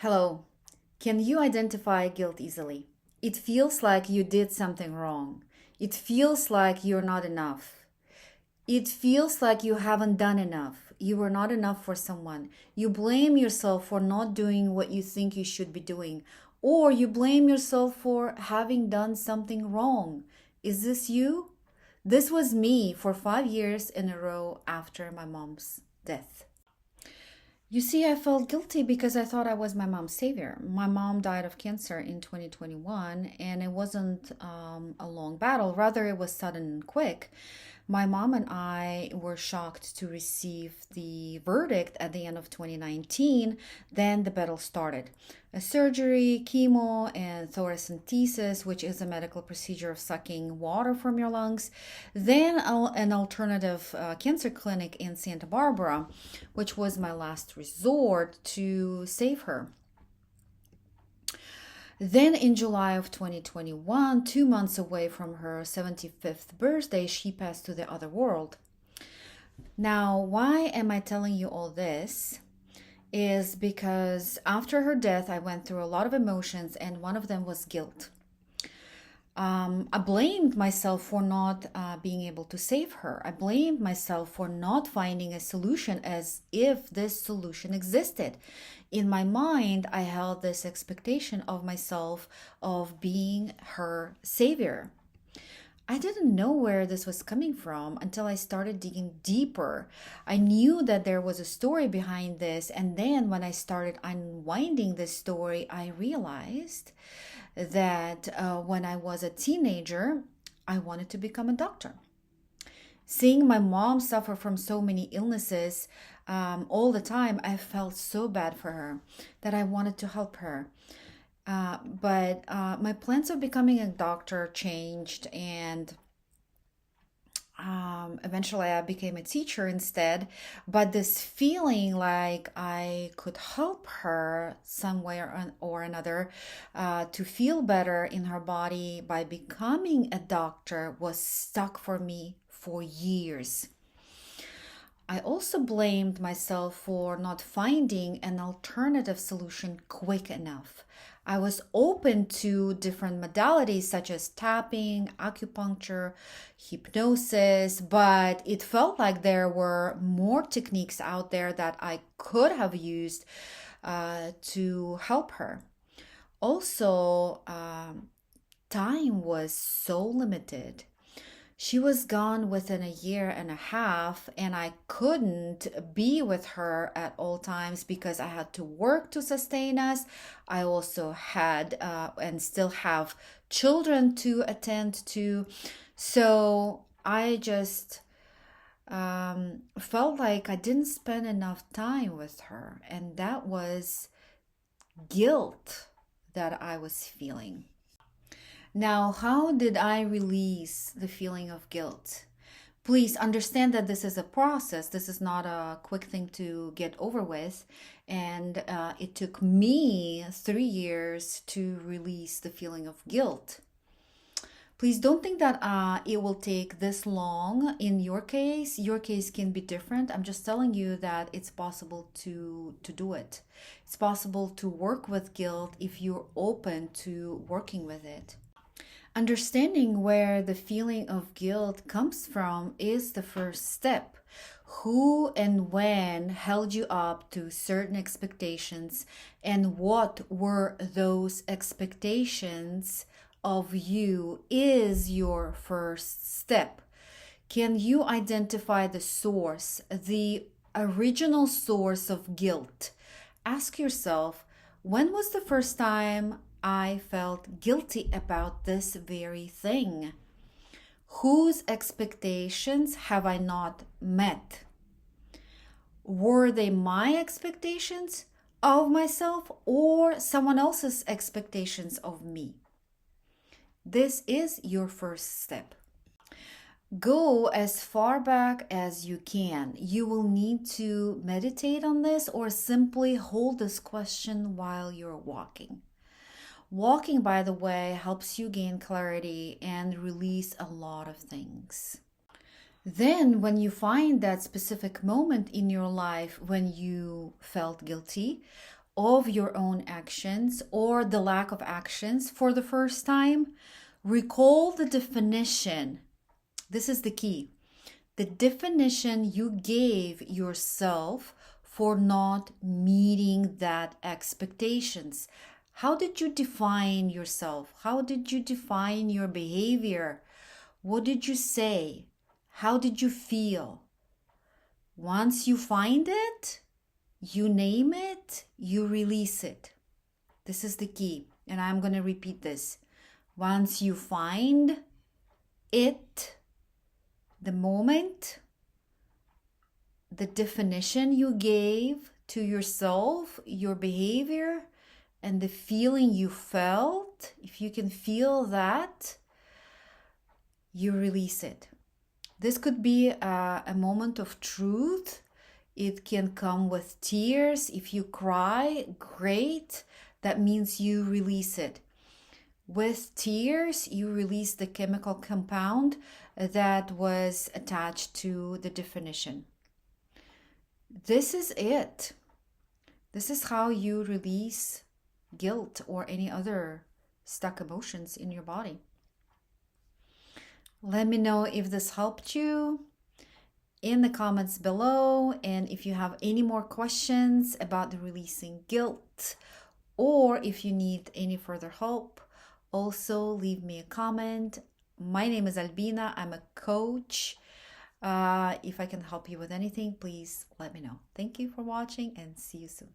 Hello. Can you identify guilt easily? It feels like you did something wrong. It feels like you're not enough. It feels like you haven't done enough. You were not enough for someone. You blame yourself for not doing what you think you should be doing, or you blame yourself for having done something wrong. Is this you? This was me for 5 years in a row after my mom's death. You see, I felt guilty because I thought I was my mom's savior. My mom died of cancer in 2021, and it wasn't a long battle. Rather, it was sudden and quick. My mom and I were shocked to receive the verdict at the end of 2019. Then the battle started. A surgery, chemo, and thoracentesis, which is a medical procedure of sucking water from your lungs. Then an alternative cancer clinic in Santa Barbara, which was my last resort to save her. Then in July of 2021, 2 months away from her 75th birthday, she passed to the other world. Now, why am I telling you all this? Is because after her death, I went through a lot of emotions, and one of them was guilt. I blamed myself for not being able to save her. I blamed myself for not finding a solution as if this solution existed. In my mind, I held this expectation of myself of being her savior. I didn't know where this was coming from until I started digging deeper. I knew that there was a story behind this, and then when I started unwinding this story, I realized that when I was a teenager, I wanted to become a doctor. Seeing my mom suffer from so many illnesses all the time, I felt so bad for her that I wanted to help her. But my plans of becoming a doctor changed, and eventually I became a teacher instead. But this feeling like I could help her some way or another to feel better in her body by becoming a doctor was stuck for me for years. I also blamed myself for not finding an alternative solution quick enough. I was open to different modalities such as tapping, acupuncture, hypnosis, but it felt like there were more techniques out there that I could have used to help her. Also, time was so limited. She was gone within a year and a half, and I couldn't be with her at all times because I had to work to sustain us. I also had and still have children to attend to. So I just felt like I didn't spend enough time with her, and that was guilt that I was feeling. Now, how did I release the feeling of guilt? Please understand that this is a process. This is not a quick thing to get over with. And it took me 3 years to release the feeling of guilt. Please don't think that it will take this long in your case. Your case can be different. I'm just telling you that it's possible to do it. It's possible to work with guilt if you're open to working with it. Understanding where the feeling of guilt comes from is the first step. Who and when held you up to certain expectations, and what were those expectations of you is your first step. Can you identify the source, the original source of guilt? Ask yourself, when was the first time I felt guilty about this very thing? Whose expectations have I not met? Were they my expectations of myself or someone else's expectations of me? This is your first step. Go as far back as you can. You will need to meditate on this or simply hold this question while you're walking. Walking, by the way, helps you gain clarity and release a lot of things. Then, when you find that specific moment in your life when you felt guilty, of your own actions or the lack of actions for the first time, recall the definition. This is the key. The definition you gave yourself for not meeting that expectations. How did you define yourself? How did you define your behavior? What did you say? How did you feel? Once you find it, you name it, you release it. This is the key. And I'm going to repeat this. Once you find it, the moment, the definition you gave to yourself, your behavior, and the feeling you felt, if you can feel that, you release it. This could be a moment of truth. It can come with tears. If you cry, great. That means you release it. With tears, you release the chemical compound that was attached to the definition. This is it. This is how you release guilt or any other stuck emotions in your body. Let me know if this helped you in the comments below, and if you have any more questions about the releasing guilt, or if you need any further help, also leave me a comment. My name is Albina. I'm a coach. If I can help you with anything, please let me know. Thank you for watching and see you soon.